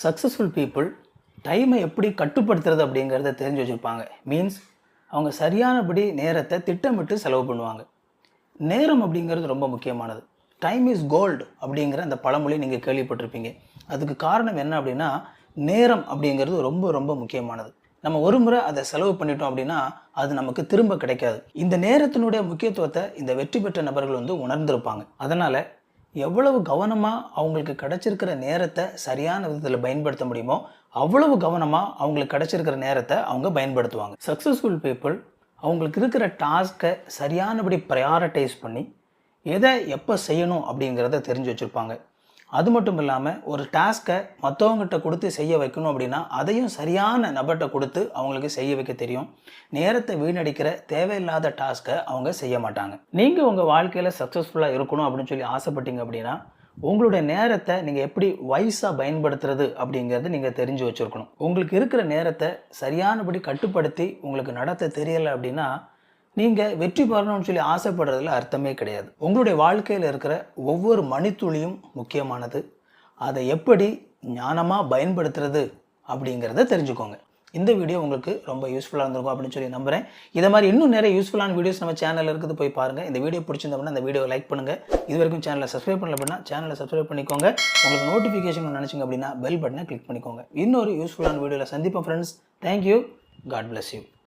Successful people டைமை எப்படி கட்டுப்படுத்துறது அப்படிங்கிறத தெரிஞ்சு வச்சுருப்பாங்க. மீன்ஸ் அவங்க சரியானபடி நேரத்தை திட்டமிட்டு செலவு பண்ணுவாங்க. நேரம் அப்படிங்கிறது ரொம்ப முக்கியமானது. டைம் இஸ் கோல்டு அப்படிங்கிற அந்த பழமொழி நீங்கள் கேள்விப்பட்டிருப்பீங்க. அதுக்கு காரணம் என்ன அப்படின்னா, நேரம் அப்படிங்கிறது ரொம்ப ரொம்ப முக்கியமானது. நம்ம ஒரு முறை அதை செலவு பண்ணிட்டோம் அப்படின்னா அது நமக்கு திரும்ப கிடைக்காது. இந்த நேரத்தினுடைய முக்கியத்துவத்தை இந்த வெற்றி பெற்ற நபர்கள் உணர்ந்திருப்பாங்க. அதனால் எவ்வளவு கவனமாக அவங்களுக்கு கிடச்சிருக்கிற நேரத்தை சரியான விதத்தில் பயன்படுத்த முடியுமோ அவ்வளவு கவனமாக அவங்களுக்கு கிடச்சிருக்கிற நேரத்தை அவங்க பயன்படுத்துவாங்க. சக்ஸஸ்ஃபுல் பீப்புள் அவங்களுக்கு இருக்கிற டாஸ்க்கை சரியானபடி ப்ரையாரிட்டைஸ் பண்ணி எதை எப்போ செய்யணும் அப்படிங்கிறத தெரிஞ்சு வச்சுருப்பாங்க. அது மட்டும் இல்லாமல் ஒரு டாஸ்க்கை மற்றவங்ககிட்ட கொடுத்து செய்ய வைக்கணும் அப்படின்னா அதையும் சரியான நபர்கிட்ட கொடுத்து அவங்களுக்கு செய்ய வைக்க தெரியும். நேரத்தை வீணடிக்கிற தேவையில்லாத டாஸ்க்கை அவங்க செய்ய மாட்டாங்க. நீங்கள் உங்கள் வாழ்க்கையில் சக்ஸஸ்ஃபுல்லாக இருக்கணும் அப்படின்னு சொல்லி ஆசைப்பட்டீங்க அப்படின்னா உங்களுடைய நேரத்தை நீங்கள் எப்படி வைஸாக பயன்படுத்துறது அப்படிங்கிறத நீங்கள் தெரிஞ்சு வச்சுருக்கணும். உங்களுக்கு இருக்கிற நேரத்தை சரியானபடி கட்டுப்படுத்தி உங்களுக்கு நடத்த தெரியலை அப்படின்னா நீங்கள் வெற்றி பெறணும்னு சொல்லி ஆசைப்படுறதுல அர்த்தமே கிடையாது. உங்களுடைய வாழ்க்கையில் இருக்கிற ஒவ்வொரு மணித்துளியும் முக்கியமானது. அதை எப்படி ஞானமாக பயன்படுத்துறது அப்படிங்கிறத தெரிஞ்சுக்கோங்க. இந்த வீடியோ உங்களுக்கு ரொம்ப யூஸ்ஃபுல்லாக இருந்திருக்கும் அப்படின்னு சொல்லி நம்புகிறேன். இதை மாதிரி இன்னும் நிறைய யூஸ்ஃபுல்லான வீடியோஸ் நம்ம சேனலில் இருக்குது, போய் பாருங்கள். இந்த வீடியோ பிடிச்சிருந்தோம்னா இந்த வீடியோவை லைக் பண்ணுங்கள். இது வரைக்கும் சேனலை சப்ஸ்கிரைப் பண்ணல அப்படின்னா சேனலை சப்ஸ்கிரைப் பண்ணிக்கோங்க. உங்களுக்கு நோட்டிஃபிகேஷன் நினச்சிங்க அப்படின்னா பெல் பட்டனை கிளிக் பண்ணிக்கோங்க. இன்னொரு யூஸ்ஃபுல்லான வீடியோவில் சந்திப்போம் friends. Thank you. God bless you.